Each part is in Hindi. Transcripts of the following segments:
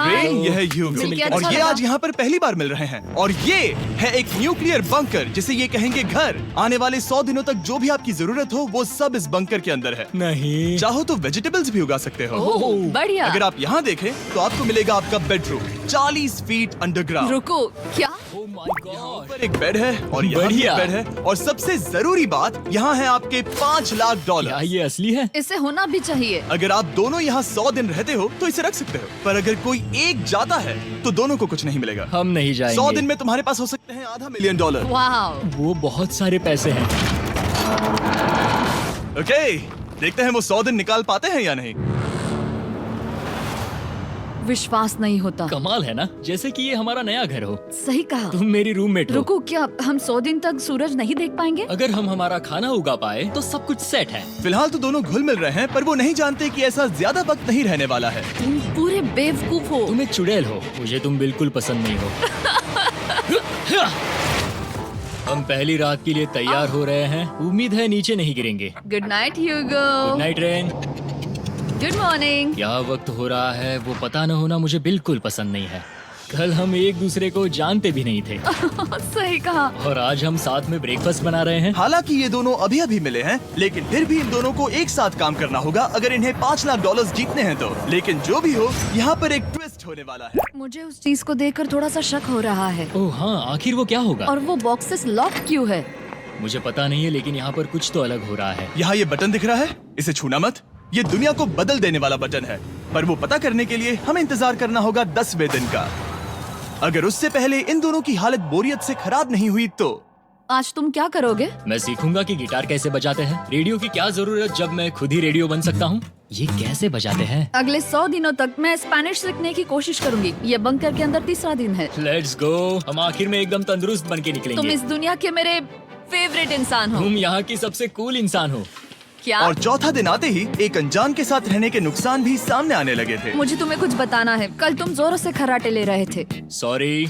रेन, यह है मिलके ह्यूगो अच्छा और ये लगा। आज यहाँ पर पहली बार मिल रहे हैं। और ये है एक न्यूक्लियर बंकर जिसे ये कहेंगे घर। आने वाले 100 दिनों तक जो भी आपकी जरूरत हो वो सब इस बंकर के अंदर है। नहीं। चाहो तो वेजिटेबल्स भी उगा सकते हो। ओह, बढ़िया। अगर आप यहाँ देखें तो आपको मिलेगा आपका बेडरूम 40 फीट अंडरग्राउंड। रुको, क्या? ओह माय गॉड। ऊपर एक बेड है और यहाँ भी बढ़िया। एक बेड है और सबसे जरूरी बात यहाँ है आपके $5 लाख। क्या ये असली है? इसे होना भी चाहिए। अगर आप दोनों यहाँ 100 दिन रहते हो तो इसे रख सकते हो, पर अगर कोई एक जाता है तो दोनों को कुछ नहीं मिलेगा। हम नहीं जाएंगे। 100 दिन में तुम्हारे पास हो सकते हैं $500 मिलियन। वाह, वो बहुत सारे पैसे हैं। ओके, देखते हैं वो 100 दिन निकाल पाते हैं या नहीं। विश्वास नहीं होता। कमाल है ना, जैसे कि ये हमारा नया घर हो। सही कहा। तुम मेरी रूममेट हो। रुको, क्या हम 100 दिन तक सूरज नहीं देख पाएंगे? अगर हम हमारा खाना उगा पाए तो सब कुछ सेट है। फिलहाल तो दोनों घुल मिल रहे हैं, पर वो नहीं जानते कि ऐसा ज्यादा वक्त नहीं रहने वाला है। तुम पूरे बेवकूफ हो। तुम एक चुड़ैल हो, मुझे तुम बिल्कुल पसंद नहीं हो। हम पहली रात के लिए तैयार हो रहे हैं। उम्मीद है नीचे नहीं गिरेंगे। Good night Hugo. Good night rain. Good morning. क्या वक्त हो रहा है वो पता न होना मुझे बिल्कुल पसंद नहीं है। कल हम एक दूसरे को जानते भी नहीं थे सही कहा। और आज हम साथ में ब्रेकफास्ट बना रहे हैं। हालांकि ये दोनों अभी अभी मिले हैं, लेकिन फिर भी इन दोनों को एक साथ काम करना होगा अगर इन्हें $5 लाख जीतने हैं तो। लेकिन जो भी हो, यहाँ पर एक ट्विस्ट होने वाला है। मुझे उस चीज को देखकर थोड़ा सा शक हो रहा है। ओह हाँ, आखिर वो क्या होगा? और वो बॉक्सेस लॉक क्यों है? मुझे पता नहीं है, लेकिन यहाँ पर कुछ तो अलग हो रहा है। यहाँ ये बटन दिख रहा है, इसे छूना मत। ये दुनिया को बदल देने वाला बटन है, पर वो पता करने के लिए हमें इंतजार करना होगा 10वें दिन का। अगर उससे पहले इन दोनों की हालत बोरियत से खराब नहीं हुई तो आज तुम क्या करोगे? मैं सीखूंगा कि गिटार कैसे बजाते हैं। रेडियो की क्या जरूरत जब मैं खुद ही रेडियो बन सकता हूँ। ये कैसे बजाते हैं? अगले 100 दिनों तक मैं स्पेनिश सीखने की कोशिश करूंगी। ये बंकर के अंदर तीसरा दिन है। Let's go. हम आखिर में एकदम तंदुरुस्त बन के तुम निकलेंगे। इस दुनिया के मेरे फेवरेट इंसान हो। तुम यहाँ की सबसे कूल इंसान हो। क्या? और चौथा दिन आते ही एक अनजान के साथ रहने के नुकसान भी सामने आने लगे थे। मुझे तुम्हें कुछ बताना है। कल तुम जोरों से खर्राटे ले रहे थे। सॉरी।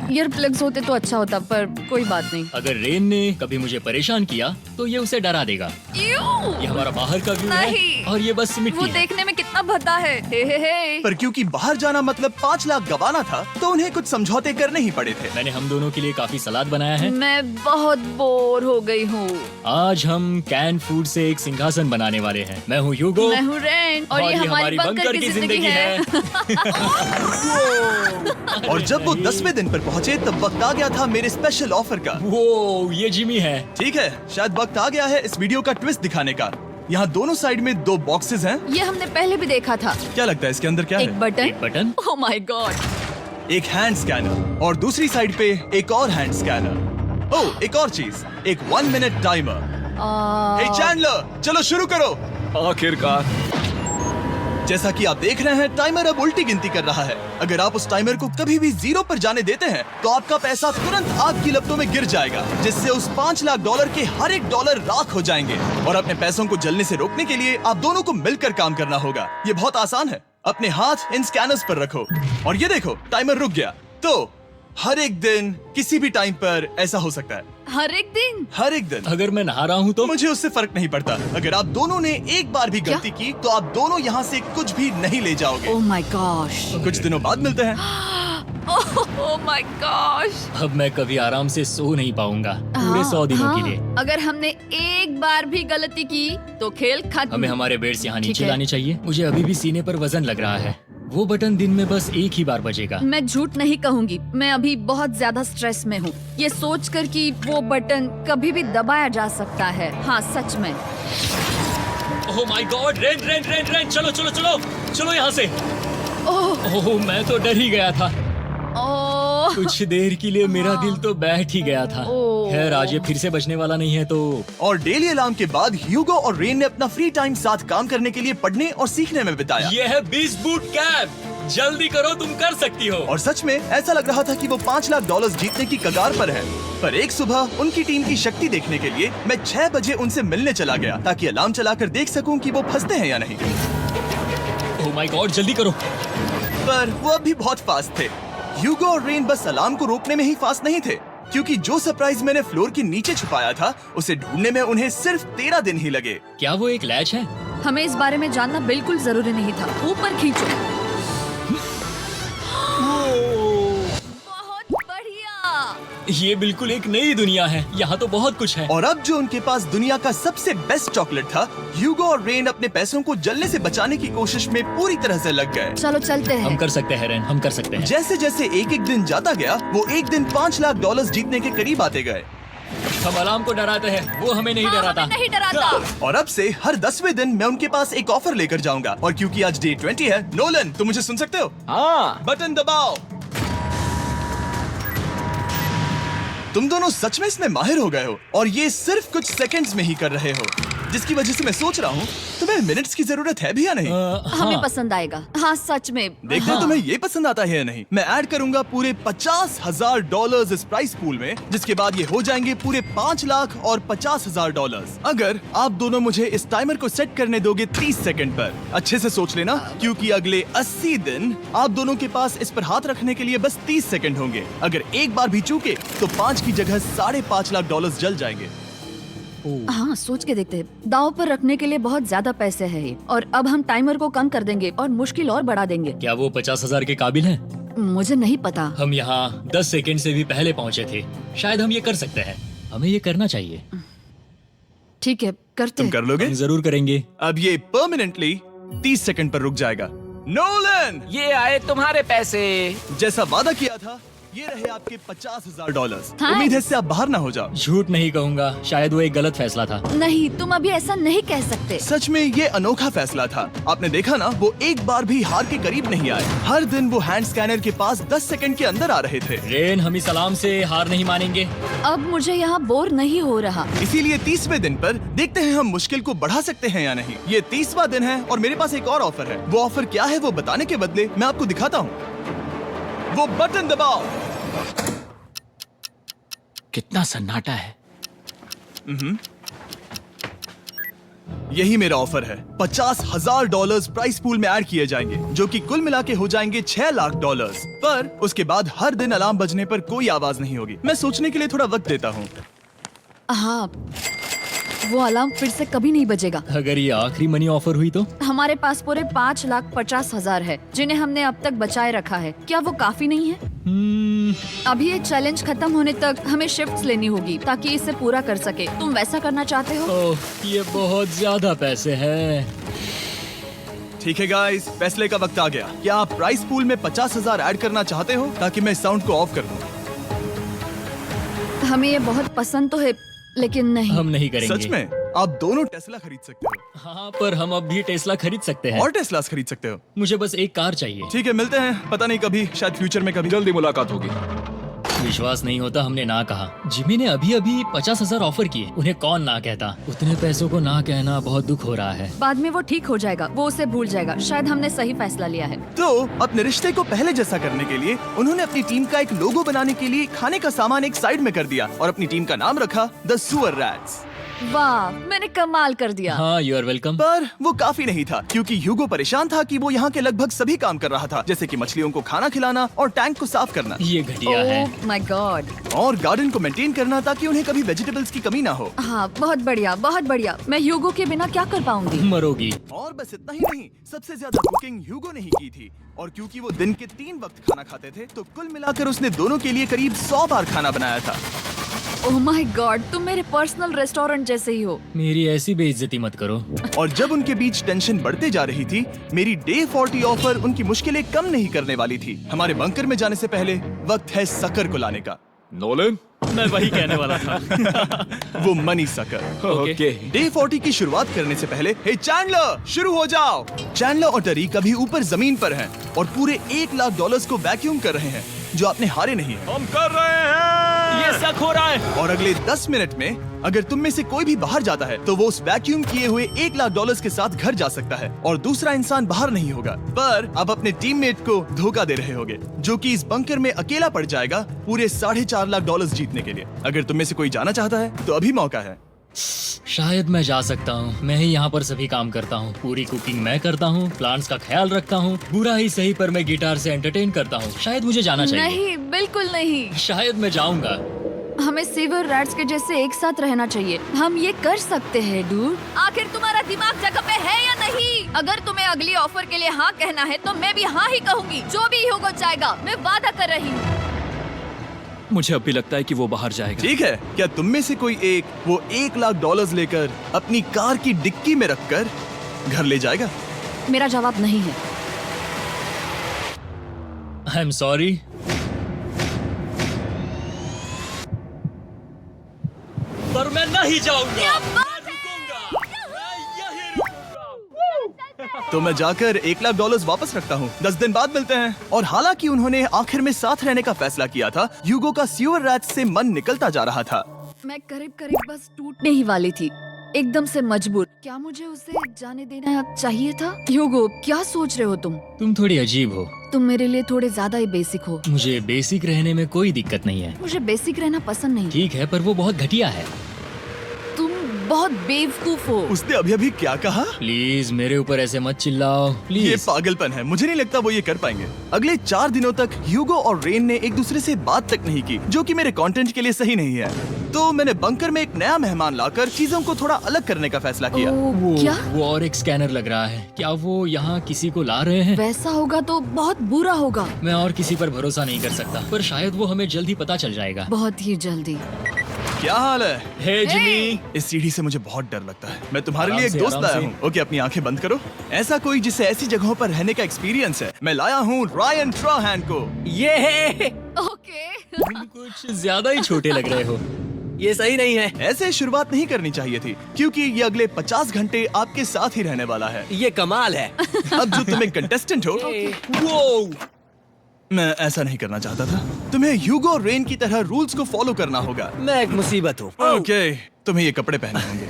ईयर प्लग्स होते तो अच्छा होता, पर कोई बात नहीं। अगर रेन ने कभी मुझे परेशान किया तो ये उसे डरा देगा। ये हमारा बाहर का व्यू है नहीं। और ये बस मिट्टी वो है। देखने में कितना भद्दा है। हे। पर क्योंकि बाहर जाना मतलब 5 लाख गवाना था, तो उन्हें कुछ समझौते करने ही पड़े थे। मैंने हम दोनों के लिए काफी सलाद बनाया है। मैं बहुत बोर हो गई हूँ। आज हम कैन फूड से एक सिंहासन बनाने वाले हैं। मैं हूँ ह्यूगो मैं हूँ रेन और ये हमारी बंकर की जिंदगी है। और जब वो 10वें दिन पर पहुँचे तब वक्त आ गया था मेरे स्पेशल ऑफर का। वो ये जिमी है। ठीक है, शायद वक्त आ गया है इस वीडियो का ट्विस्ट दिखाने का। यहाँ दोनों साइड में 2 बॉक्सेस हैं। ये हमने पहले भी देखा था। क्या लगता है इसके अंदर क्या एक है? बटन। एक बटन। Oh my God. एक हैंड स्कैनर और दूसरी साइड पे एक और हैंड स्कैनर। ओह, एक और चीज, एक 1 मिनट टाइमर। हे चैंडलर, चलो शुरू करो। आखिरकार। जैसा कि आप देख रहे हैं, टाइमर अब उल्टी गिनती कर रहा है। अगर आप उस टाइमर को कभी भी 0 पर जाने देते हैं तो आपका पैसा तुरंत आग की लपटों में गिर जाएगा, जिससे उस $5 लाख के हर एक डॉलर राख हो जाएंगे। और अपने पैसों को जलने से रोकने के लिए आप दोनों को मिलकर काम करना होगा। ये बहुत आसान है। अपने हाथ इन स्कैनर्स पर रखो और ये देखो, टाइमर रुक गया। तो हर एक दिन किसी भी टाइम पर ऐसा हो सकता है। हर एक दिन? हर एक दिन। अगर मैं नहा रहा हूँ तो मुझे उससे फर्क नहीं पड़ता। अगर आप दोनों ने एक बार भी गलती की तो आप दोनों यहाँ से कुछ भी नहीं ले जाओगे। Oh my gosh. कुछ दिनों बाद मिलते हैं। Oh my gosh. अब मैं कभी आराम से सो नहीं पाऊंगा पूरे 100 दिनों के लिए। अगर हमने एक बार भी गलती की तो खेल खत्म। हमें हमारे बेड्स यहाँ ठीक नीचे है। लाने चाहिए। मुझे अभी भी सीने पर वजन लग रहा है। वो बटन दिन में बस एक ही बार बजेगा। मैं झूठ नहीं कहूंगी, मैं अभी बहुत ज्यादा स्ट्रेस में हूँ, ये सोचकर कि वो बटन कभी भी दबाया जा सकता है। हाँ सच में। ओह my God, rain rain rain rain, चलो चलो चलो चलो यहाँ से। ओह मैं तो डर ही गया था। ओह कुछ देर के लिए मेरा दिल तो बैठ ही गया था। ओह। खैर आज ये फिर से बजने वाला नहीं है तो। और डेली अलार्म के बाद ह्यूगो और रेन ने अपना फ्री टाइम साथ काम करने के लिए पढ़ने और सीखने में बिताया। ये है 20 बूट कैप। जल्दी करो, तुम कर सकती हो। और सच में ऐसा लग रहा था कि वो $5 लाख जीतने की कगार पर है। पर एक सुबह उनकी टीम की शक्ति देखने के लिए मैं 6 बजे उनसे मिलने चला गया, ताकि अलार्म चलाकर देख सकूं कि वो फंसते हैं या नहीं। ओह माय गॉड, जल्दी करो। पर वो अब भी बहुत फास्ट थे। ह्यूगो और रेन बस अलार्म को रोकने में ही फास्ट नहीं थे, क्योंकि जो सरप्राइज मैंने फ्लोर के नीचे छुपाया था उसे ढूंढने में उन्हें सिर्फ 13 दिन ही लगे। क्या वो एक लैच है? हमें इस बारे में जानना बिल्कुल जरूरी नहीं था। ऊपर खींचो। ये बिल्कुल एक नई दुनिया है। यहाँ तो बहुत कुछ है। और अब जो उनके पास दुनिया का सबसे बेस्ट चॉकलेट था, ह्यूगो और रेन अपने पैसों को जलने से बचाने की कोशिश में पूरी तरह से लग गए। चलो चलते हम हैं। कर सकते हैं रेन, हम कर सकते हैं। जैसे जैसे एक एक दिन जाता गया, वो एक दिन $5 लाख जीतने के करीब आते गए। हम अलार्म को डराते हैं, वो हमें नहीं हाँ, डराता। हमें नहीं डराता। और अब से हर 10वें दिन मैं उनके पास एक ऑफर लेकर जाऊंगा। और क्योंकि आज डे 20 है, नोलन तुम मुझे सुन सकते हो? हाँ। बटन दबाओ। तुम दोनों सच में इसमें माहिर हो गए हो और ये सिर्फ कुछ सेकंड्स में ही कर रहे हो, जिसकी वजह से मैं सोच रहा हूँ तुम्हें मिनट्स की जरूरत है भी या नहीं। हमें हाँ। पसंद आएगा। हाँ सच में। देखते हैं तुम्हें ये पसंद आता है या नहीं। मैं ऐड करूंगा पूरे $50,000 इस प्राइस पूल में, जिसके बाद ये हो जाएंगे पूरे $5,50,000। अगर आप दोनों मुझे इस टाइमर को सेट करने दोगे 30 सेकंड पर। अच्छे से सोच लेना, क्योंकि अगले 80 दिन आप दोनों के पास इस पर हाथ रखने के लिए बस 30 सेकंड होंगे। अगर एक बार भी चूके तो 5 की जगह $5.5 लाख जल जाएंगे। हाँ सोच के देखते हैं। दाव पर रखने के लिए बहुत ज्यादा पैसे हैं ये। और अब हम टाइमर को कम कर देंगे और मुश्किल और बढ़ा देंगे। क्या वो 50,000 के काबिल हैं? मुझे नहीं पता। हम यहाँ 10 सेकंड से भी पहले पहुँचे थे। शायद हम ये कर सकते हैं। हमें ये करना चाहिए। ठीक है करते तुम हैं। कर लोगे? हम जरूर करेंगे। अब ये परमानेंटली 30 सेकंड पर रुक जाएगा। नोलन, ये आए तुम्हारे पैसे। जैसा वादा किया था, ये रहे आपके $50,000। हाँ। उम्मीद है इससे आप बाहर ना हो जाओ। झूठ नहीं कहूँगा, शायद वो एक गलत फैसला था। नहीं तुम अभी ऐसा नहीं कह सकते। सच में ये अनोखा फैसला था। आपने देखा ना, वो एक बार भी हार के करीब नहीं आए। हर दिन वो हैंड स्कैनर के पास 10 सेकंड के अंदर आ रहे थे। रेन, हम इस अलार्म से हार नहीं मानेंगे। अब मुझे यहाँ बोर नहीं हो रहा। इसीलिए 30वें दिन पर देखते हैं हम मुश्किल को बढ़ा सकते हैं या नहीं। ये 30वां दिन है और मेरे पास एक और ऑफर है। वो ऑफर क्या है वो बताने के बदले मैं आपको दिखाता हूँ। वो बटन दबाओ। कितना सन्नाटा है। यही मेरा ऑफर है। $50,000 प्राइस पूल में ऐड किए जाएंगे, जो कि कुल मिला के हो जाएंगे $6 लाख। पर उसके बाद हर दिन अलार्म बजने पर कोई आवाज नहीं होगी। मैं सोचने के लिए थोड़ा वक्त देता हूँ। हाँ वो अलार्म फिर से कभी नहीं बजेगा। अगर ये आखिरी मनी ऑफर हुई तो? हमारे पास पूरे 5,50,000 है, जिन्हें हमने अब तक बचाए रखा है। क्या वो काफी नहीं है? अभी ये चैलेंज खत्म होने तक हमें शिफ्ट्स लेनी होगी ताकि इसे पूरा कर सके। तुम वैसा करना चाहते हो? ओह, ये बहुत ज्यादा पैसे हैं। ठीक है गाइस, फैसले का वक्त आ गया। क्या आप प्राइस पूल में 50,000 ऐड करना चाहते हो ताकि मैं साउंड को ऑफ कर दूं? हमें ये बहुत पसंद तो है, लेकिन नहीं। हम नहीं करेंगे। सच में? आप दोनों टेस्ला खरीद सकते हो हाँ, पर हम अब भी टेस्ला खरीद सकते हैं। और टेस्लास खरीद सकते हो। मुझे बस एक कार चाहिए। ठीक है, मिलते हैं। पता नहीं कभी, शायद फ्यूचर में कभी। जल्दी मुलाकात होगी। विश्वास नहीं होता हमने ना कहा। जिमी ने अभी अभी 50,000 ऑफर किए। उन्हें कौन ना कहता। उतने पैसों को ना कहना बहुत दुख हो रहा है। बाद में वो ठीक हो जाएगा, वो उसे भूल जाएगा। शायद हमने सही फैसला लिया है। तो अपने रिश्ते को पहले जैसा करने के लिए उन्होंने अपनी टीम का एक लोगो बनाने के लिए खाने का सामान एक साइड में कर दिया और अपनी टीम का नाम रखा द सुअर रैट्स। वाह, मैंने कमाल कर दिया। हाँ, यू आर वेलकम। पर वो काफी नहीं था, क्योंकि ह्यूगो परेशान था कि वो यहाँ के लगभग सभी काम कर रहा था, जैसे कि मछलियों को खाना खिलाना और टैंक को साफ करना ये घटिया है। ओह माय गॉड। और गार्डन को मेंटेन करना ताकि उन्हें कभी वेजिटेबल्स की कमी ना हो। हाँ बहुत बढ़िया, बहुत बढ़िया। मैं ह्यूगो के बिना क्या कर पाऊंगी? मरोगी। और बस इतना ही नहीं, सबसे ज्यादा कुकिंग ह्यूगो ने ही की थी। और क्योंकि वो दिन के 3 वक्त खाना खाते थे, तो कुल मिलाकर उसने दोनों के लिए करीब 100 बार खाना बनाया था। ओह माय गॉड, तुम मेरे पर्सनल रेस्टोरेंट जैसे ही हो। मेरी ऐसी बेइज्जती मत करो। और जब उनके बीच टेंशन बढ़ते जा रही थी, मेरी डे 40 ऑफर उनकी मुश्किलें कम नहीं करने वाली थी। हमारे बंकर में जाने से पहले वक्त है सकर को लाने का। नोलन। मैं वही कहने वाला था। वो मनी सकर। ओके। डे 40 की शुरुआत करने से पहले, हे चैंडलर, शुरू हो जाओ। चैंडलर और टरीक अभी ऊपर जमीन पर हैं और पूरे $1 लाख को वैक्यूम कर रहे हैं, जो आपने हारे नहीं है। हम कर रहे हैं। ये शक हो रहा है। और अगले 10 मिनट में अगर तुम में से कोई भी बाहर जाता है, तो वो उस वैक्यूम किए हुए $1 लाख के साथ घर जा सकता है और दूसरा इंसान बाहर नहीं होगा। पर आप अपने टीममेट को धोखा दे रहे होगे, जो कि इस बंकर में अकेला पड़ जाएगा पूरे $4.5 लाख जीतने के लिए। अगर तुम में से कोई जाना चाहता है, तो अभी मौका है। शायद मैं जा सकता हूँ। मैं ही यहाँ पर सभी काम करता हूँ। पूरी कुकिंग मैं करता हूँ, प्लांट्स का ख्याल रखता हूँ। बुरा ही सही, पर मैं गिटार से एंटरटेन करता हूँ। शायद मुझे जाना चाहिए। नहीं, बिल्कुल नहीं। शायद मैं जाऊँगा। हमें सीवर रैट्स के जैसे एक साथ रहना चाहिए। हम ये कर सकते हैं डूड। आखिर तुम्हारा दिमाग जगह पे है या नहीं? अगर तुम्हें अगली ऑफर के लिए हाँ कहना है, तो मैं भी हाँ ही कहूँगी। जो भी होगा जाएगा, मैं वादा कर रही हूँ। मुझे अब भी लगता है कि वो बाहर जाएगा। ठीक है, क्या तुम में से कोई एक वो $1,00,000 लेकर अपनी कार की डिक्की में रखकर घर ले जाएगा? मेरा जवाब नहीं है। I am sorry. पर मैं नहीं जाऊंगा। तो मैं जाकर $1,00,000 वापस रखता हूँ। 10 दिन बाद मिलते हैं। और हालांकि उन्होंने आखिर में साथ रहने का फैसला किया था, ह्यूगो का सीवर रैट से मन निकलता जा रहा था। मैं करीब करीब बस टूटने ही वाली थी, एकदम से मजबूर। क्या मुझे उसे जाने देना चाहिए था? ह्यूगो, क्या सोच रहे हो तुम थोड़ी अजीब हो। तुम मेरे लिए थोड़े ज्यादा ही बेसिक हो। मुझे बेसिक रहने में कोई दिक्कत नहीं है। मुझे बेसिक रहना पसंद नहीं। ठीक है, पर वो बहुत घटिया है। तुम बहुत बेवकूफ हो। उसने अभी अभी क्या कहा? प्लीज मेरे ऊपर ऐसे मत चिल्लाओ, ये प्लीज। पागलपन है। मुझे नहीं लगता वो ये कर पाएंगे। अगले 4 दिनों तक ह्यूगो और रेन ने एक दूसरे से बात तक नहीं की, जो कि मेरे कंटेंट के लिए सही नहीं है। तो मैंने बंकर में एक नया मेहमान लाकर चीजों को थोड़ा अलग करने का फैसला किया। क्या वो और एक स्कैनर लग रहा है। क्या वो यहाँ किसी को ला रहे हैं? वैसा होगा तो बहुत बुरा होगा। मैं और किसी पर भरोसा नहीं कर सकता, पर शायद वो हमें जल्द ही पता चल जाएगा। बहुत ही जल्दी। क्या हाल है? हे जिमी। इस सीढ़ी से मुझे बहुत डर लगता है। मैं तुम्हारे आराम लिए एक से, दोस्त आराम लाया से। हूँ। ओके, अपनी आंखें बंद करो। ऐसा कोई जिसे ऐसी जगहों पर रहने का एक्सपीरियंस है। मैं लाया हूँ रायन ट्राहैन को। ये ओके। तुम कुछ ज्यादा ही छोटे लग रहे हो। ये सही नहीं है। ऐसे शुरुआत नहीं करनी चाहिए थी, क्योंकि ये अगले 50 घंटे आपके साथ ही रहने वाला है। ये कमाल है। अब जो तुम एक कंटेस्टेंट हो, वो मैं ऐसा नहीं करना चाहता था। तुम्हें ह्यूगो और रेन की तरह रूल्स को फॉलो करना होगा। मैं एक मुसीबत हूँ। ओके, तुम्हें ये कपड़े पहनने होंगे।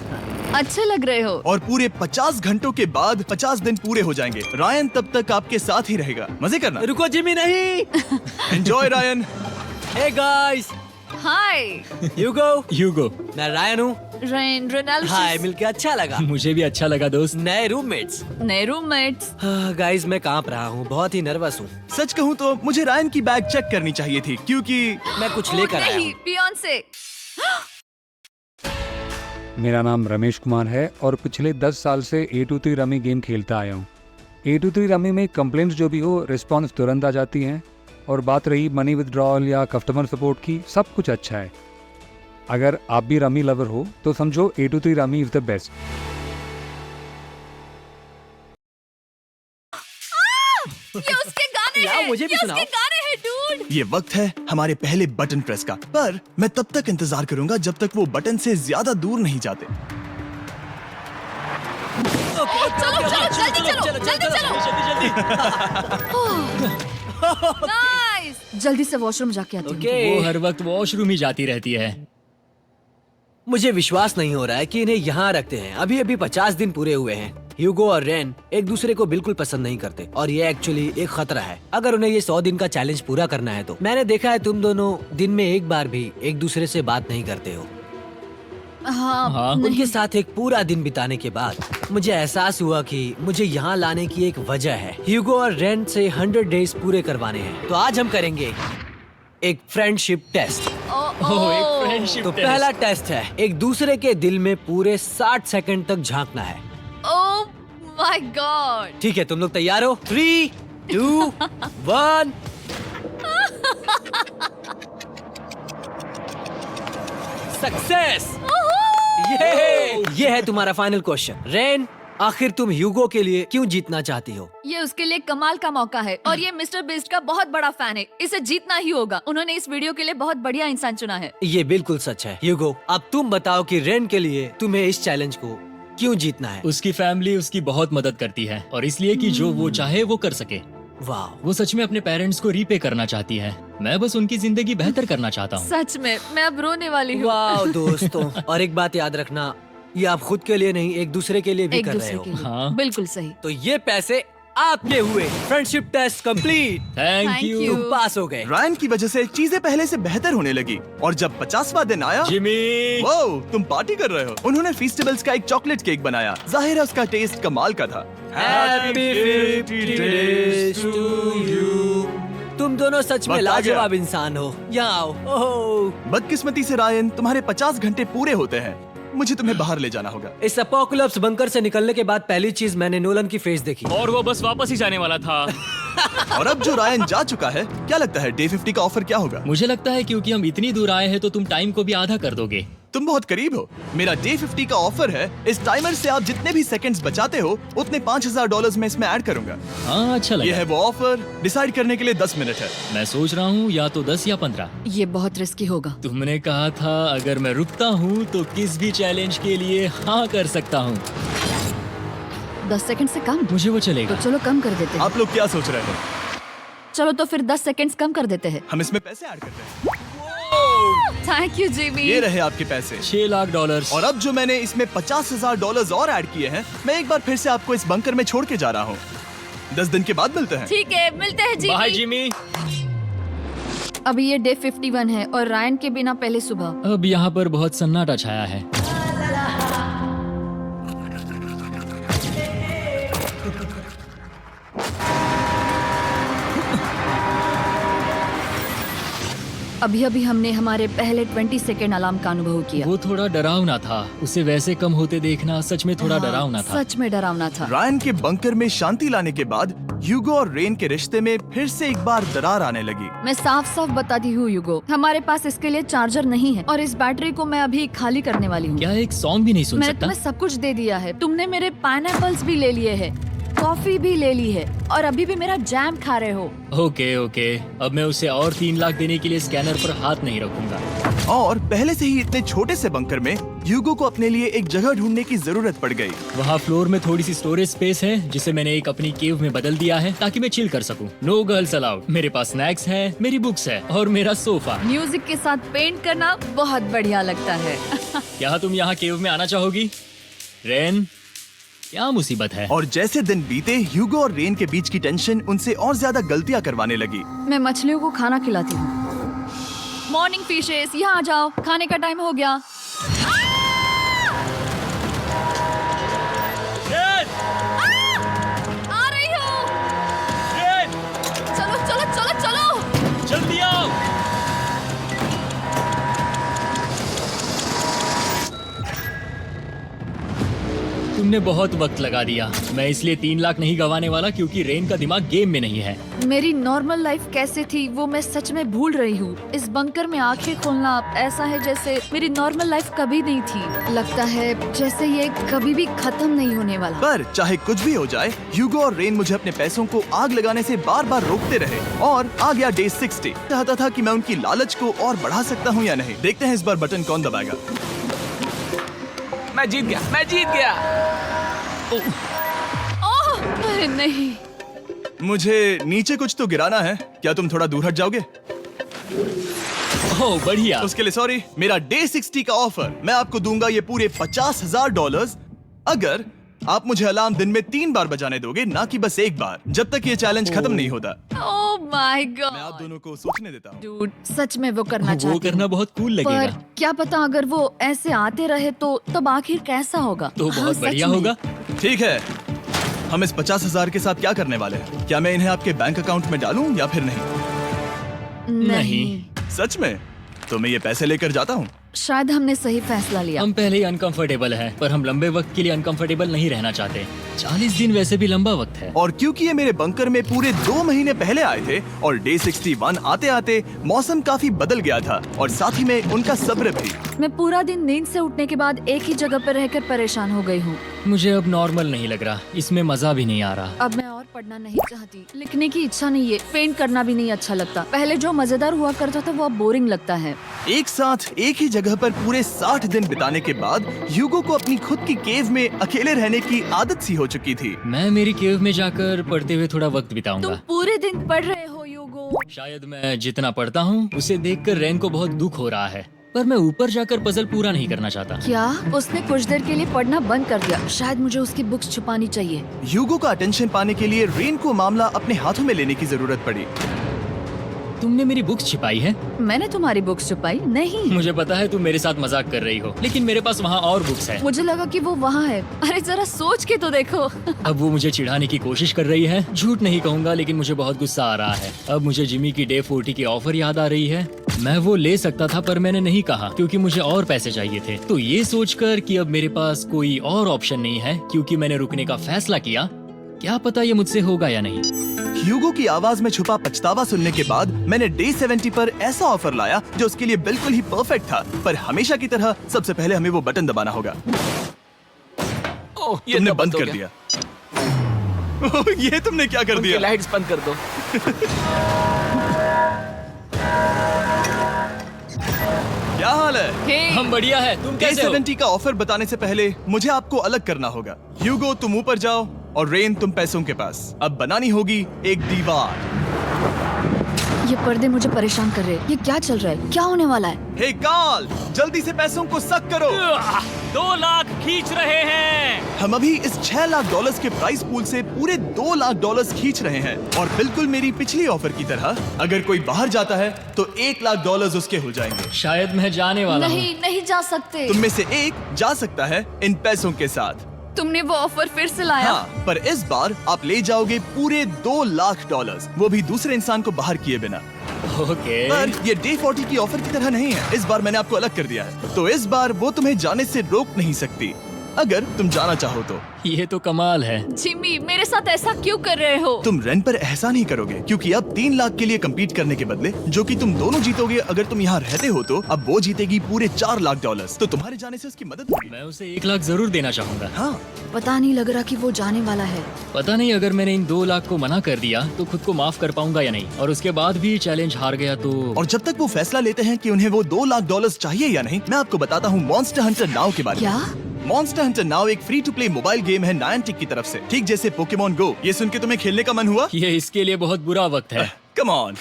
अच्छे लग रहे हो। और पूरे 50 घंटों के बाद 50 दिन पूरे हो जाएंगे। रायन तब तक आपके साथ ही रहेगा। मजे करना। रुको जिमी, नहीं। Enjoy Ryan. हे गाइस, हाय ह्यूगो। मैं रायन हूँ। Rain Reynold. हाय, मिलके अच्छा लगा। मुझे भी अच्छा लगा दोस्त। नए रूममेट्स। नए रूममेट्स। गाइस, मैं कांप रहा हूँ, बहुत ही नर्वस हूँ। सच कहूँ तो मुझे रायन की बैग चेक करनी चाहिए थी, क्योंकि मैं कुछ लेकर आया नहीं, हूँ। बियॉन्से। मेरा नाम रमेश कुमार है और पिछले 10 साल से A23 रमी गेम खेलता आया हूँ। A23 रमी में कंप्लेंट्स जो भी हो, रिस्पॉन्स तुरंत आ जाती हैं। और बात रही मनी विथड्रॉल या कस्टमर सपोर्ट की, सब कुछ अच्छा है। अगर आप भी रमी लवर हो तो समझो A23 rummy is the best. ये उसके गाने यार, हैं। मुझे भी ये सुनाओ। उसके गाने हैं, डूड। ये वक्त है हमारे पहले बटन प्रेस का। पर मैं तब तक इंतजार करूंगा जब तक वो बटन से ज्यादा दूर नहीं जाते। चलो, जल्दी नाइस। जल्दी से वॉशरूम जाके आती हूँ। वो हर वक्त वॉशरूम ही जाती रहती है। मुझे विश्वास नहीं हो रहा है कि इन्हें यहाँ रखते हैं। अभी अभी 50 दिन पूरे हुए हैं। ह्यूगो और रेन एक दूसरे को बिल्कुल पसंद नहीं करते और ये एक्चुअली एक खतरा है। अगर उन्हें ये 100 दिन का चैलेंज पूरा करना है तो। मैंने देखा है तुम दोनों दिन में एक बार भी एक दूसरे से बात नहीं करते हो। हाँ। उनके साथ एक पूरा दिन बिताने के बाद मुझे एहसास हुआ कि मुझे यहाँ लाने की एक वजह है। ह्यूगो और रेन से 100 डेज पूरे करवाने हैं। तो आज हम करेंगे एक फ्रेंडशिप टेस्ट। एक फ्रेंडशिप तो पहला टेस्ट है, एक दूसरे के दिल में पूरे 60 सेकंड तक झांकना है। ओह माय गॉड। ठीक है, तुम लोग तैयार हो? 3, 2, 1। सक्सेस। ये है तुम्हारा फाइनल क्वेश्चन। रेन, आखिर तुम ह्यूगो के लिए क्यों जीतना चाहती हो? ये उसके लिए कमाल का मौका है और ये मिस्टर बीस्ट का बहुत बड़ा फैन है। इसे जीतना ही होगा। उन्होंने इस वीडियो के लिए बहुत बढ़िया इंसान चुना है। ये बिल्कुल सच है। ह्यूगो, अब तुम बताओ कि रेन के लिए तुम्हें इस चैलेंज को क्यों जीतना है? उसकी फैमिली उसकी बहुत मदद करती है और इसलिए कि जो वो चाहे वो कर सके। वाह, वो सच में अपने पेरेंट्स को रीपे करना चाहती है। मैं बस उनकी जिंदगी बेहतर करना चाहता हूँ। सच में मैं अब रोने वाली हूँ। वाह दोस्तों। और एक बात याद रखना, ये आप खुद के लिए नहीं, एक दूसरे के लिए भी एक कर रहे दूसरे हो। के लिए। हाँ। बिल्कुल सही। तो ये पैसे आपके हुए। Friendship test complete. Thank Thank you you। तुम पास हो गए। रायन की वजह से चीजें पहले से बेहतर होने लगी। और जब 50वां दिन आया, जिमी। वाओ, तुम पार्टी कर रहे हो। उन्होंने फीस्टेबल्स का एक चॉकलेट केक बनाया। जाहिर है उसका टेस्ट कमाल का था। Happy 50 days to you। तुम दोनों सच में वक्त आ गया। लाजवाब इंसान हो। यहाँ आओ। ओह, बदकिस्मती से रायन, तुम्हारे 50 घंटे पूरे होते हैं। मुझे तुम्हें बाहर ले जाना होगा। इस अपोकलिप्स बंकर से निकलने के बाद पहली चीज मैंने नोलन की फेस देखी। और वो बस वापस ही जाने वाला था। और अब जो रायन जा चुका है, क्या लगता है डे 50 का ऑफर क्या होगा? मुझे लगता है क्योंकि हम इतनी दूर आए हैं तो तुम टाइम को भी आधा कर दोगे। तुम बहुत करीब हो। मेरा डे 50 का ऑफर है, इस टाइमर से आप जितने भी सेकंड्स बचाते हो उतने $5000 में इसमें ऐड करूंगा। हाँ अच्छा ये लगा। है वो ऑफर। डिसाइड करने के लिए 10 मिनट है। मैं सोच रहा हूँ या तो 10 या 15। ये बहुत रिस्की होगा। तुमने कहा था अगर मैं रुकता हूँ तो किस भी चैलेंज के लिए हाँ कर सकता हूँ। 10 सेकंड से कम? मुझे वो तो चलेगा। चलो कम कर देते हैं। आप लोग क्या सोच रहे हैं? चलो तो फिर 10 सेकंड्स कम कर देते हैं। हम इसमें पैसे ऐड करते हैं। Thank you Jimmy. ये रहे आपके पैसे। $6 लाख। और अब जो मैंने इसमें $50,000 और ऐड किए हैं, मैं एक बार फिर से आपको इस बंकर में छोड़ के जा रहा हूँ। 10 दिन के बाद मिलते हैं। ठीक है, मिलते हैं बाय जिमी। जिमी। अभी ये डे 51 है और रायन के बिना पहले सुबह। अब यहाँ पर बहुत सन्नाटा छाया है। अभी अभी हमने हमारे पहले 20 सेकेंड अलार्म का अनुभव किया। वो थोड़ा डरावना था। उसे वैसे कम होते देखना सच में थोड़ा हाँ, डरावना था। सच में डरावना था। रायन के बंकर में शांति लाने के बाद ह्यूगो और रेन के रिश्ते में फिर से एक बार दरार आने लगी। मैं साफ साफ बताती हूँ यूगो, हमारे पास इसके लिए चार्जर नहीं है और इस बैटरी को मैं अभी खाली करने वाली हूँ। क्या एक सॉन्ग भी नहीं सुन मैंने सकता? तुम्हें सब कुछ दे दिया है। तुमने मेरे पाइनएप्पल्स भी ले लिए हैं, कॉफी भी ले ली है और अभी भी मेरा जैम खा रहे हो। ओके ओके, अब मैं उसे और 3 लाख देने के लिए स्कैनर पर हाथ नहीं रखूंगा। और पहले से ही इतने छोटे से बंकर में ह्यूगो को अपने लिए एक जगह ढूंढने की जरूरत पड़ गई। वहाँ फ्लोर में थोड़ी सी स्टोरेज स्पेस है जिसे मैंने एक अपनी केव में बदल दिया है ताकि मैं चिल कर सकूं। No girls allowed. मेरे पास स्नैक्स है, मेरी बुक्स है और मेरा सोफा। म्यूजिक के साथ पेंट करना बहुत बढ़िया लगता है। क्या तुम यहाँ केव में आना चाहोगी? रेन, क्या मुसीबत है? और जैसे दिन बीते, ह्यूगो और रेन के बीच की टेंशन उनसे और ज्यादा गलतियां करवाने लगी। मैं मछलियों को खाना खिलाती हूँ। मॉर्निंग फिशेस, यहाँ आ जाओ, खाने का टाइम हो गया। रेन! आ रही हूँ। रेन! चलो चलो चलो चलो। जल्दी आओ। तुमने बहुत वक्त लगा दिया। मैं इसलिए 3 लाख नहीं गंवाने वाला क्योंकि रेन का दिमाग गेम में नहीं है। मेरी नॉर्मल लाइफ कैसे थी वो मैं सच में भूल रही हूँ। इस बंकर में आंखें खोलना ऐसा है जैसे मेरी नॉर्मल लाइफ कभी नहीं थी। लगता है जैसे ये कभी भी खत्म नहीं होने वाला। पर चाहे कुछ भी हो जाए, ह्यूगो और रेन मुझे अपने पैसों को आग लगाने से बार बार रोकते रहे। और आ गया डे 60। चाहता था कि मैं उनकी लालच को और बढ़ा सकता हूँ या नहीं। देखते हैं इस बार बटन कौन दबाएगा। मैं जीत गया। ओह, अरे नहीं। मुझे नीचे कुछ तो गिराना है। क्या तुम थोड़ा दूर हट जाओगे? ओह बढ़िया। उसके लिए सॉरी। मेरा डे 60 का ऑफर, मैं आपको दूंगा ये पूरे $50,000 अगर आप मुझे अलार्म दिन में 3 बार बजाने दोगे, ना कि बस एक बार, जब तक ये चैलेंज खत्म नहीं होता। ओह माय मैं आप गॉड दोनों को सोचने देता हूँ। डूड, सच में वो करना वो चाहती करना हूँ। बहुत कूल पर लगेगा। क्या पता अगर वो ऐसे आते रहे तो तब आखिर कैसा होगा। तो हाँ, बहुत सच बढ़िया में। होगा। ठीक है, हम इस 50,000 के साथ क्या करने वाले हैं? क्या मैं इन्हें आपके बैंक अकाउंट में डालूं या फिर नहीं? नहीं। सच में? तो मैं ये पैसे लेकर जाता हूँ। शायद हमने सही फैसला लिया। हम पहले ही अनकंफर्टेबल हैं, पर हम लंबे वक्त के लिए अनकंफर्टेबल नहीं रहना चाहते। 40 दिन वैसे भी लंबा वक्त है। और क्योंकि ये मेरे बंकर में पूरे 2 महीने पहले आए थे और डे 61 आते आते मौसम काफी बदल गया था और साथ ही में उनका सब्र भी। मैं पूरा दिन नींद से उठने के बाद एक ही जगह पर रहकर परेशान हो गई हूँ। मुझे अब नॉर्मल नहीं लग रहा, इसमें मजा भी नहीं आ रहा। अब मैं और पढ़ना नहीं चाहती, लिखने की इच्छा नहीं है, पेंट करना भी नहीं अच्छा लगता। पहले जो मजेदार हुआ करता था वो अब बोरिंग लगता है। एक साथ एक ही जगह पर पूरे 60 दिन बिताने के बाद ह्यूगो को अपनी खुद की केव में अकेले रहने की आदत सी हो चुकी थी। मैं मेरी केव में जाकर पढ़ते हुए थोड़ा वक्त तुम बिताऊंगा। पूरे दिन पढ़ रहे हो यूगो। शायद मैं जितना पढ़ता हूँ उसे देखकर रेन को बहुत दुख हो रहा है, पर मैं ऊपर जाकर पजल पूरा नहीं करना चाहता। क्या उसने कुछ देर के लिए पढ़ना बंद कर दिया? शायद मुझे उसकी बुक्स छुपानी चाहिए। ह्यूगो का अटेंशन पाने के लिए रेन को मामला अपने हाथों में लेने की जरूरत पड़ी। तुमने मेरी बुक्स छिपाई है? मैंने तुम्हारी बुक्स छुपाई नहीं। मुझे पता है तुम मेरे साथ मजाक कर रही हो, लेकिन मेरे पास वहाँ और बुक्स हैं। मुझे लगा कि वो वहाँ है। अरे जरा सोच के तो देखो। अब वो मुझे चिढ़ाने की कोशिश कर रही है। झूठ नहीं कहूंगा, लेकिन मुझे बहुत गुस्सा आ रहा है। अब मुझे जिमी की डे 40 की ऑफर याद आ रही है। मैं वो ले सकता था पर मैंने नहीं कहा क्योंकि मुझे और पैसे चाहिए थे। तो ये सोचकर कि अब मेरे पास कोई और ऑप्शन नहीं है क्योंकि मैंने रुकने का फैसला किया, क्या पता ये मुझसे होगा या नहीं। ह्यूगो की आवाज में छुपा पछतावा सुनने के बाद मैंने डे 70 पर ऐसा ऑफर लाया जो उसके लिए बिल्कुल ही परफेक्ट था। पर हमेशा की तरह सबसे पहले हमें वो बटन दबाना होगा। ओह, ये तुमने तो बंद हो कर गया। दिया। ओह, ये तुमने क्या कर उनकी दिया? लाइट्स बंद कर दो। क्या हाल है? हे, हम बढ़िया है, तुम डे कैसे हो? 70 का ऑफर बताने से पहले मुझे आपको अलग करना होगा। ह्यूगो तुम ऊपर जाओ और रेन तुम पैसों के पास। अब बनानी होगी एक दीवार। ये पर्दे मुझे परेशान कर रहे हैं। ये क्या चल रहा है? क्या होने वाला है? हे कार्ल, जल्दी से पैसों को सक करो। 2 लाख खींच रहे हैं। हम अभी इस $6 लाख के प्राइस पूल से पूरे $2 लाख खींच रहे हैं और बिल्कुल मेरी पिछली ऑफर की तरह अगर कोई बाहर जाता है तो $1 लाख उसके हो जाएंगे। शायद मैं जाने वाला हूँ। नहीं जा सकते। तुम में से एक जा सकता है इन पैसों के साथ। तुमने वो ऑफर फिर से लाया? हाँ, पर इस बार आप ले जाओगे पूरे $2 लाख, वो भी दूसरे इंसान को बाहर किए बिना। ओके। पर ये डे 40 की ऑफर की तरह नहीं है। इस बार मैंने आपको अलग कर दिया है, तो इस बार वो तुम्हें जाने से रोक नहीं सकती अगर तुम जाना चाहो तो। ये तो कमाल है। जिमी, मेरे साथ ऐसा क्यों कर रहे हो? तुम रेन पर एहसान नहीं करोगे क्योंकि अब 3 लाख के लिए कम्पीट करने के बदले जो कि तुम दोनों जीतोगे अगर तुम यहाँ रहते हो तो अब वो जीतेगी पूरे $4 लाख। तो तुम्हारे जाने से उसकी मदद होगी। मैं उसे 1 लाख जरूर देना चाहूंगा। हाँ, पता नहीं लग रहा कि वो जाने वाला है। पता नहीं अगर मैंने इन 2 लाख को मना कर दिया तो खुद को माफ कर पाऊंगा या नहीं, और उसके बाद भी चैलेंज हार गया तो। और जब तक वो फैसला लेते हैं कि उन्हें वो $2 लाख चाहिए या नहीं, मैं आपको बताता हूँ मॉन्स्टर हंटर नाउ के बारे में। क्या? मॉन्स्टर हंटर नाउ एक free to play mobile game है नायंटिक की तरफ से, ठीक जैसे पोकेमॉन गो। ये सुन के तुम्हें खेलने का मन हुआ? ये इसके लिए बहुत बुरा वक्त है। Come on.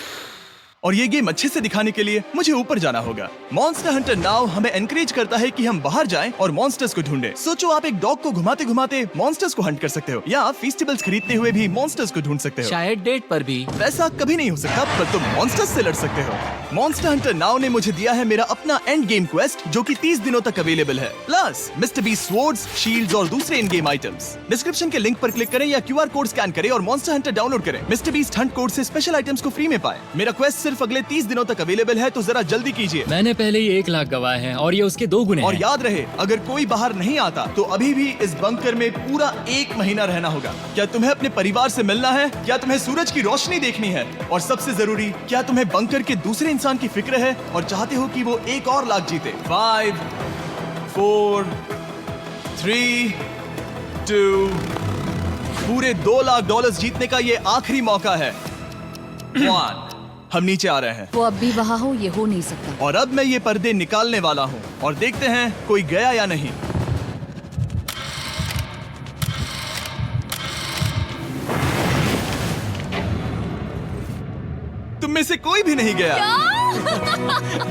और ये गेम अच्छे से दिखाने के लिए मुझे ऊपर जाना होगा। मॉन्स्टर हंटर नाउ हमें एनकरेज करता है कि हम बाहर जाएं और मॉन्स्टर्स को ढूंढें। सोचो आप एक डॉग को घुमाते घुमाते मॉन्स्टर्स को हंट कर सकते हो या आप फेस्टिवल्स खरीदते हुए भी मॉन्स्टर्स को ढूंढ सकते हो। शायद डेट पर भी। वैसा कभी नहीं हो सकता, पर तुम मॉन्स्टर्स से लड़ सकते हो। मॉन्स्टर हंटर नाउ ने मुझे दिया है मेरा अपना एंड गेम क्वेस्ट जो कि 30 दिनों तक अवेलेबल है, plus mister beast swords, shields और दूसरे इन गेम आइटम्स। डिस्क्रिप्शन के लिंक पर क्लिक करें या QR कोड स्कैन करें और मॉन्स्टर हंटर डाउनलोड करें। मिस्टर बीस्ट हंट कोड से स्पेशल आइटम्स को फ्री में पाएं। मेरा क्वेस्ट सिर्फ अगले 30 दिनों तक अवेलेबल है, तो जरा जल्दी कीजिए। मैंने पहले ही 1 लाख गवाए हैं और ये उसके 2 गुने और हैं। याद रहे, अगर कोई बाहर नहीं आता तो अभी भी इस बंकर में पूरा 1 महीना रहना होगा। क्या तुम्हें अपने परिवार से मिलना है? क्या तुम्हें सूरज की रोशनी देखनी है? और सबसे जरूरी, क्या तुम्हें बंकर के दूसरे इंसान की फिक्र है और चाहते हो कि वो $1 और लाख जीते? 5, 4, 3, 2, पूरे $2 लाख जीतने का ये आखिरी मौका है। 1, हम नीचे आ रहे हैं वो अब भी वहाँ हो, ये हो नहीं सकता। और अब मैं ये पर्दे निकालने वाला हूँ और देखते हैं कोई गया या नहीं। तुम में से कोई भी नहीं गया।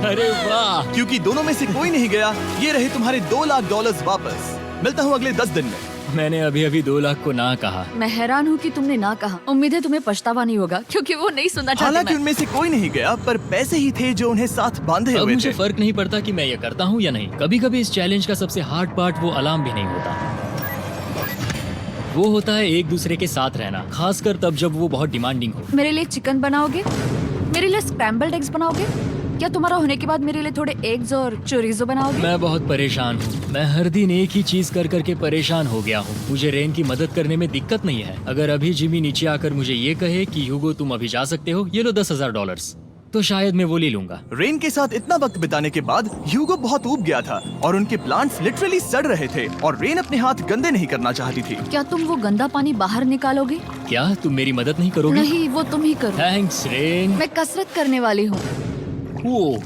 अरे वाह। क्योंकि दोनों में से कोई नहीं गया, ये रहे तुम्हारे $2 लाख वापस। मिलता हूँ अगले 10 दिन में। मैंने अभी अभी 2 लाख को ना कहा। मैं हैरान हूँ कि तुमने ना कहा। उम्मीद है तुम्हें पछतावा नहीं होगा क्योंकि वो नहीं सुनना चाहते। हालांकि मैं। उनमें से कोई नहीं गया, पर पैसे ही थे जो उन्हें साथ बांधे अब हुए मुझे थे। फर्क नहीं पड़ता कि मैं ये करता हूँ या नहीं। कभी कभी इस चैलेंज का सबसे हार्ड पार्ट वो अलार्म भी नहीं होता, वो होता है एक दूसरे के साथ रहना, खासकर तब जब वो बहुत डिमांडिंग हो। मेरे लिए चिकन बनाओगे? मेरे लिए स्क्रैम्बल्ड एग्स बनाओगे? क्या तुम्हारा होने के बाद मेरे लिए थोड़े एग्स और चोरिजो बनाओगे? मैं बहुत परेशान हूँ। मैं हर दिन एक ही चीज कर करके परेशान हो गया हूँ। मुझे रेन की मदद करने में दिक्कत नहीं है। अगर अभी जिमी नीचे आकर मुझे ये कहे कि ह्यूगो तुम अभी जा सकते हो, ये लो $10,000, तो शायद मैं वो ले लूंगा। रेन के साथ इतना वक्त बिताने के बाद ह्यूगो बहुत ऊब गया था और उनके प्लांट्स लिटरली सड़ रहे थे और रेन अपने हाथ गंदे नहीं करना चाहती थी। क्या तुम वो गंदा पानी बाहर निकालोगे? क्या तुम मेरी मदद नहीं करोगे? नहीं, वो तुम ही करो। Thanks rain. मैं कसरत करने वाली हूँ। वो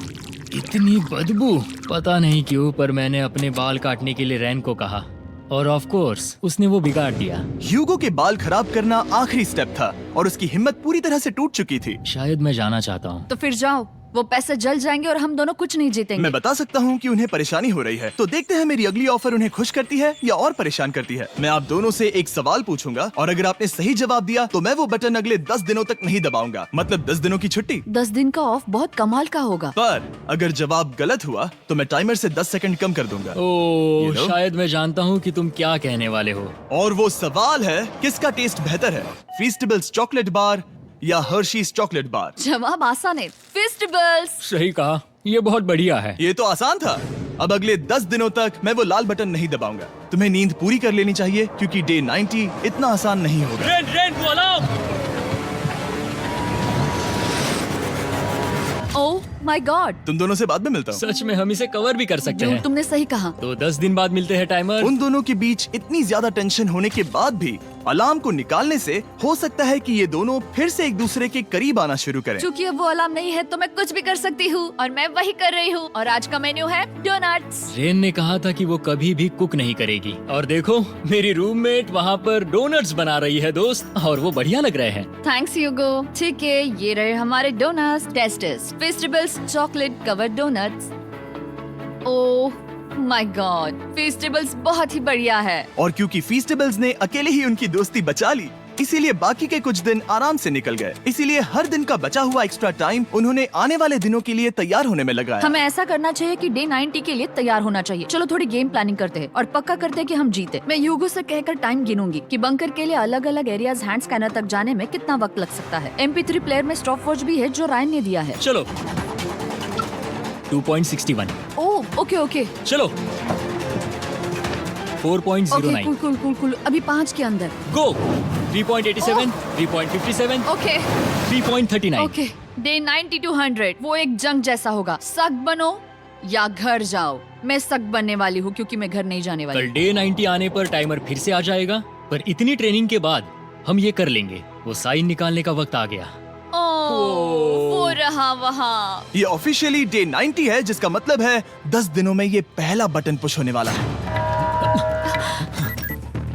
इतनी बदबू। पता नहीं क्यों, पर मैंने अपने बाल काटने के लिए रेन को कहा और ऑफ कोर्स उसने वो बिगाड़ दिया। ह्यूगो के बाल खराब करना आखिरी स्टेप था और उसकी हिम्मत पूरी तरह से टूट चुकी थी। शायद मैं जाना चाहता हूँ। तो फिर जाओ, वो पैसे जल जाएंगे और हम दोनों कुछ नहीं जीतेंगे। मैं बता सकता हूँ कि उन्हें परेशानी हो रही है, तो देखते हैं मेरी अगली ऑफर उन्हें खुश करती है या और परेशान करती है। मैं आप दोनों से एक सवाल पूछूंगा और अगर आपने सही जवाब दिया तो मैं वो बटन अगले 10 दिनों तक नहीं दबाऊंगा, मतलब 10 दिनों की छुट्टी। 10 दिन का ऑफ बहुत कमाल का होगा। पर अगर जवाब गलत हुआ तो मैं टाइमर से 10 सेकंड कम कर दूंगा। ओह, You know? शायद मैं जानता हूँ कि तुम क्या कहने वाले हो। और वो सवाल है, किसका टेस्ट बेहतर है, फीस्टेबल्स चॉकलेट बार या हर्शीज चॉकलेट बार? जवाब आसान है, फेस्टिवल्स। सही कहा, ये बहुत बढ़िया है। ये तो आसान था। अब अगले 10 दिनों तक मैं वो लाल बटन नहीं दबाऊंगा। तुम्हें नींद पूरी कर लेनी चाहिए क्योंकि डे 90 इतना आसान नहीं होगा। रेन, रेन को अलार्म। ओह माय गॉड, तुम दोनों से बाद में मिलता हूँ। सच में हम इसे कवर भी कर सकते हैं। तुमने सही कहा। तो 10 दिन बाद मिलते हैं टाइमर। उन दोनों के बीच इतनी ज्यादा टेंशन होने के बाद भी अलार्म को निकालने से हो सकता है कि ये दोनों फिर से एक दूसरे के करीब आना शुरू करें। क्योंकि अब वो अलार्म नहीं है तो मैं कुछ भी कर सकती हूँ और मैं वही कर रही हूँ। और आज का मेन्यू है डोनट्स। रेन ने कहा था कि वो कभी भी कुक नहीं करेगी और देखो मेरी रूममेट वहाँ पर डोनट्स बना रही है दोस्त, और वो बढ़िया लग रहे हैं। Thanks Hugo. ठीक है, ये रहे हमारे donuts. Testers festivals chocolate covered donuts. Oh my God, festivals बहुत ही बढ़िया है। और क्योंकि फीस्टेबल्स ने अकेले ही उनकी दोस्ती बचा ली, इसीलिए बाकी के कुछ दिन आराम से निकल गए। इसीलिए हर दिन का बचा हुआ एक्स्ट्रा टाइम उन्होंने आने वाले दिनों के लिए तैयार होने में लगाया। हमें ऐसा करना चाहिए कि डे 90 के लिए तैयार होना चाहिए। चलो थोड़ी गेम प्लानिंग करते हैं और पक्का करते हैं कि हम जीते। मैं यूगो से कहकर टाइम गिनूंगी कि बंकर के लिए अलग अलग एरियाज हैंड स्कैनर तक जाने में कितना वक्त लग सकता है। MP3 प्लेयर में स्टॉप वॉच भी है जो रायन ने दिया है। चलो 2.61। ओह ओके ओके चलो 4.09। Cool cool cool cool. अभी 5 के अंदर। गो 3.87, 3.57, ओके 3.39। ओके। डे 90 to 100 वो एक जंग जैसा होगा। सख्त बनो या घर जाओ। मैं सख्त बनने वाली हूँ क्योंकि मैं घर नहीं जाने वाली। कल डे 90 आने पर टाइमर फिर से आ जाएगा, पर इतनी ट्रेनिंग के बाद हम ये कर लेंगे। वो साइन निकालने का वक्त आ गया। वो रहा वहाँ। ये ऑफिशियली डे 90 है, जिसका मतलब है 10 दिनों में ये पहला बटन पुश होने वाला है।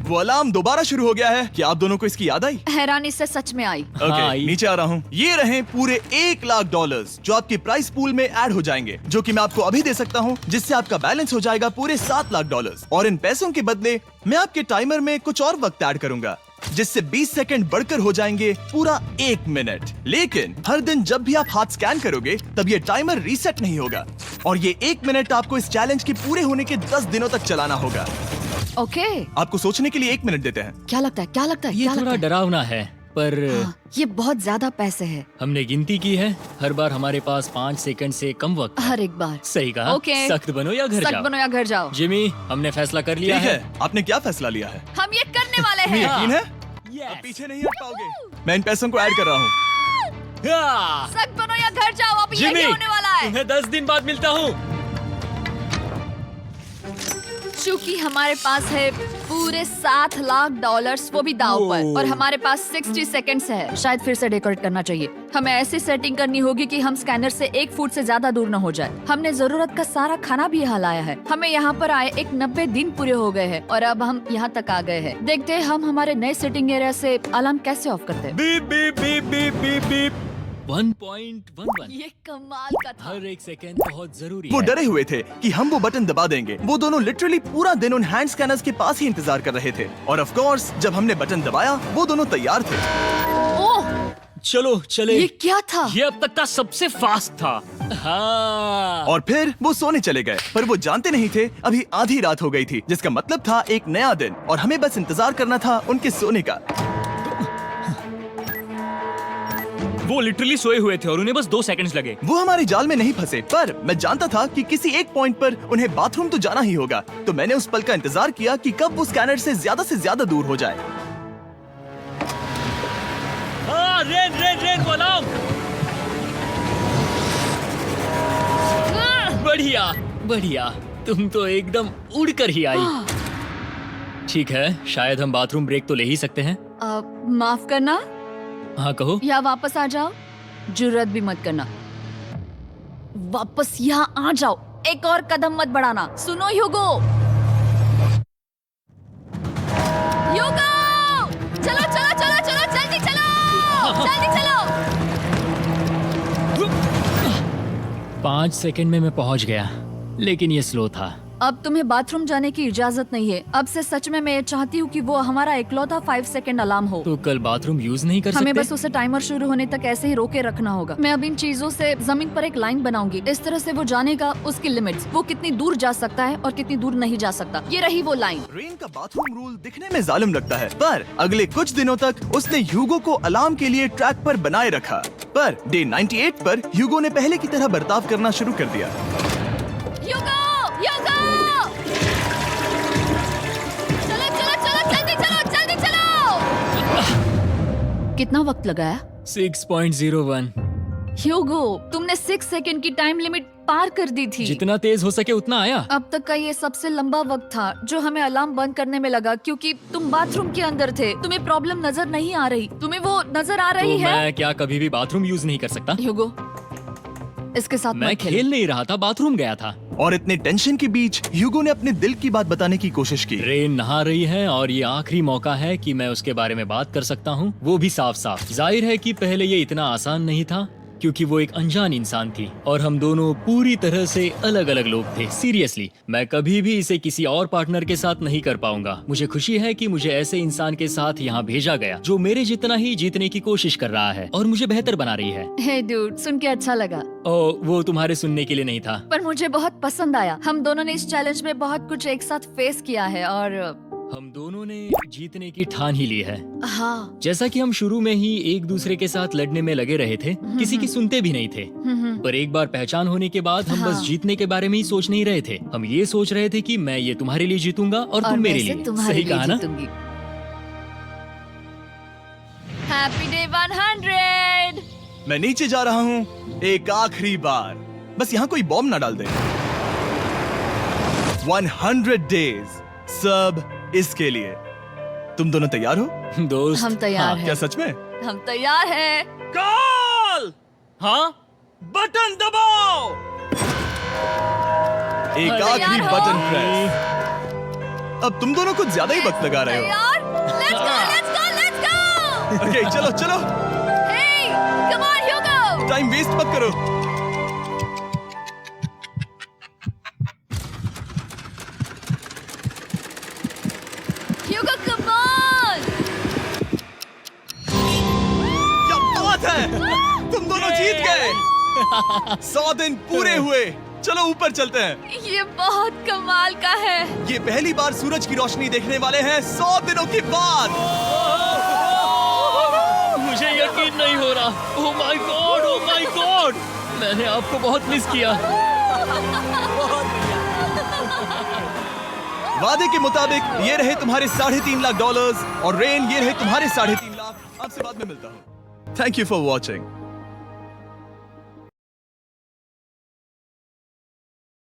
वो अलार्म दोबारा शुरू हो गया है। क्या आप दोनों को इसकी याद आई? हैरानी से सच में आई। ओके, नीचे आ रहा हूँ। ये रहे पूरे $1,00,000 जो आपके प्राइस पूल में ऐड हो जाएंगे, जो कि मैं आपको अभी दे सकता हूँ, जिससे आपका बैलेंस हो जाएगा पूरे $7,00,000। और इन पैसों के बदले मैं आपके टाइमर में कुछ और वक्त ऐड करूंगा, जिससे 20 सेकंड बढ़कर हो जाएंगे पूरा 1 मिनट। लेकिन हर दिन जब भी आप हाथ स्कैन करोगे तब ये टाइमर रीसेट नहीं होगा, और ये 1 मिनट आपको इस चैलेंज के पूरे होने के 10 दिनों तक चलाना होगा। ओके। आपको सोचने के लिए 1 मिनट देते हैं। क्या लगता है, क्या लगता है, ये क्या थोड़ा लगता है? डरावना है, पर हाँ, ये बहुत ज्यादा पैसे है हमने गिनती की है। हर बार हमारे पास 5 सेकंड से कम वक्त है। हर एक बार। सही कहा। ओके। सख्त बनो या घर सख्त जाओ। बनो या घर जाओ। जिमी, हमने फैसला कर लिया ठीक है। है, आपने क्या फैसला लिया है? हम ये करने वाले तुम्हें हैं। यकीन है? Yes. अब पीछे नहीं हट पाओगे। मैं इन पैसों को ऐड कर रहा हूँ। हाँ। सख्त बनो या घर जाओ। अब जिमी, यही होने वाला है। तुम्हें 10 दिन बाद मिलता हूँ। चूंकि हमारे पास है पूरे $7,00,000 वो भी दाव पर, और हमारे पास 60 सेकंड्स है। शायद फिर से डेकोरेट करना चाहिए। हमें ऐसी सेटिंग करनी होगी कि हम स्कैनर से 1 फुट से ज्यादा दूर न हो जाए। हमने जरूरत का सारा खाना भी यहाँ लाया है। हमें यहाँ पर आए 90 दिन पूरे हो गए हैं और अब हम यहाँ तक आ गए हैं। देखते हैं हम हमारे नए सेटिंग एरिया से अलार्म कैसे ऑफ करते हैं। Beep beep beep beep beep beep. 1.11। ये कमाल का था। हर एक सेकंड बहुत जरूरी वो है। डरे हुए थे कि हम वो बटन दबा देंगे। वो दोनों लिटरली पूरा दिन उन हैंड स्कैनर्स के पास ही इंतजार कर रहे थे, और ऑफ कोर्स जब हमने बटन दबाया वो दोनों तैयार थे। ओह, चलो चले। ये क्या था? ये अब तक का सबसे फास्ट था। हाँ। और फिर वो सोने चले गए, पर वो जानते नहीं थे अभी आधी रात हो गई थी, जिसका मतलब था एक नया दिन, और हमें बस इंतजार करना था उनके सोने का। वो लिटरली सोए हुए थे और उन्हें बस 2 सेकंड्स लगे। वो हमारे जाल में नहीं फंसे, पर मैं जानता था कि किसी एक पॉइंट पर उन्हें बाथरूम तो जाना ही होगा, तो मैंने उस पल का इंतजार किया कि कब वो स्कैनर से ज्यादा दूर हो जाए। हाँ, रेन रेन रेन अलार्म। बढ़िया बढ़िया, तुम तो एकदम उड़कर ही आई। ठीक है, शायद हम बाथरूम ब्रेक तो ले ही सकते हैं। माफ करना हाँ कहो। या वापस आ जाओ। जुर्रत भी मत करना। वापस यहाँ आ जाओ। एक और कदम मत बढ़ाना। सुनो ह्यूगो। ह्यूगो, चलो चलो चलो चलो, जल्दी चलो, जल्दी चलो। 5 सेकंड में मैं पहुंच गया, लेकिन ये स्लो था। अब तुम्हें बाथरूम जाने की इजाजत नहीं है। अब से सच में मैं चाहती हूँ कि वो हमारा इकलौता 5 सेकंड अलार्म हो। तो कल बाथरूम यूज नहीं कर सकते? हमें बस उसे टाइमर शुरू होने तक ऐसे ही रोके रखना होगा। मैं अब इन चीजों से जमीन पर एक लाइन बनाऊंगी। इस तरह से वो जानेगा उसकी लिमिट्स, वो कितनी दूर जा सकता है और कितनी दूर नहीं जा सकता। ये रही वो लाइन। रेन का बाथरूम रूल दिखने में जालिम लगता है, पर अगले कुछ दिनों तक उसने ह्यूगो को अलार्म के लिए ट्रैक पर बनाए रखा। पर डे 98 पर ह्यूगो ने पहले की तरह बर्ताव करना शुरू कर दिया। ह्यूगो, ह्यूगो! चलो चलो चलो, जल्दी चलो, जल्दी चलो! कितना वक्त लगाया? 6.01। ह्यूगो, तुमने 6 सेकंड की टाइम लिमिट पार कर दी थी। जितना तेज हो सके उतना आया। अब तक का ये सबसे लंबा वक्त था जो हमें अलार्म बंद करने में लगा, क्योंकि तुम बाथरूम के अंदर थे। तुम्हें प्रॉब्लम नजर नहीं आ रही, तुम्हें वो नजर आ रही तो है? मैं क्या कभी भी बाथरूम यूज नहीं कर सकता? ह्यूगो, इसके साथ मैं मत खेलो। खेल नहीं रहा था, बाथरूम गया था। और इतने टेंशन के बीच ह्यूगो ने अपने दिल की बात बताने की कोशिश की। रेन नहा रही है और ये आखिरी मौका है कि मैं उसके बारे में बात कर सकता हूँ, वो भी साफ साफ। जाहिर है कि पहले ये इतना आसान नहीं था, क्योंकि वो एक अनजान इंसान थी और हम दोनों पूरी तरह से अलग अलग लोग थे। सीरियसली, मैं कभी भी इसे किसी और पार्टनर के साथ नहीं कर पाऊंगा। मुझे खुशी है कि मुझे ऐसे इंसान के साथ यहाँ भेजा गया जो मेरे जितना ही जीतने की कोशिश कर रहा है और मुझे बेहतर बना रही है। हे डूड, सुन के अच्छा लगा, वो तुम्हारे सुनने के लिए नहीं था। पर मुझे बहुत पसंद आया। हम दोनों ने इस चैलेंज में बहुत कुछ एक साथ फेस किया है और हम दोनों ने जीतने की ठान ही ली है। हाँ। जैसा कि हम शुरू में ही एक दूसरे के साथ लड़ने में लगे रहे थे, किसी की सुनते भी नहीं थे। पर एक बार पहचान होने के बाद हम बस हाँ। जीतने के बारे में ही सोच नहीं रहे थे। हम ये सोच रहे थे कि मैं ये तुम्हारे लिए जीतूंगा और तुम मेरे लिए। तुम्हारे सही लिए कहा ना? जीतूंगी। Happy day 100। मैं नीचे जा रहा हूँ एक आखिरी बार, बस यहाँ कोई बॉम्ब ना डाल दे। 100 डेज, सब इसके लिए। तुम दोनों तैयार हो? दोस्त, हम तैयार हाँ, हैं। क्या सच में? हम तैयार हैं। कॉल। हाँ, बटन दबाओ। एक अरे आखिरी यार हो। Button press. अब तुम दोनों कुछ ज्यादा ही वक्त लगा रहे हो। तैयार? Let's go, let's go, let's go! Okay, चलो चलो, Hey, come on, Hugo! Time waste मत करो। Hugo, come on! क्या बात है, तुम दोनों जीत गए। 100 दिन पूरे हुए। चलो ऊपर चलते हैं। ये बहुत कमाल का है। ये पहली बार सूरज की रोशनी देखने वाले हैं 100 दिनों के बाद। मुझे यकीन नहीं हो रहा। ओह my God, oh my God, मैंने आपको बहुत मिस किया। वादे के मुताबिक ये रहे तुम्हारे $3.5 लाख और रेन ये रहे तुम्हारे 3.5 लाख। आपसे बाद में मिलता हूँ। Thank you for watching.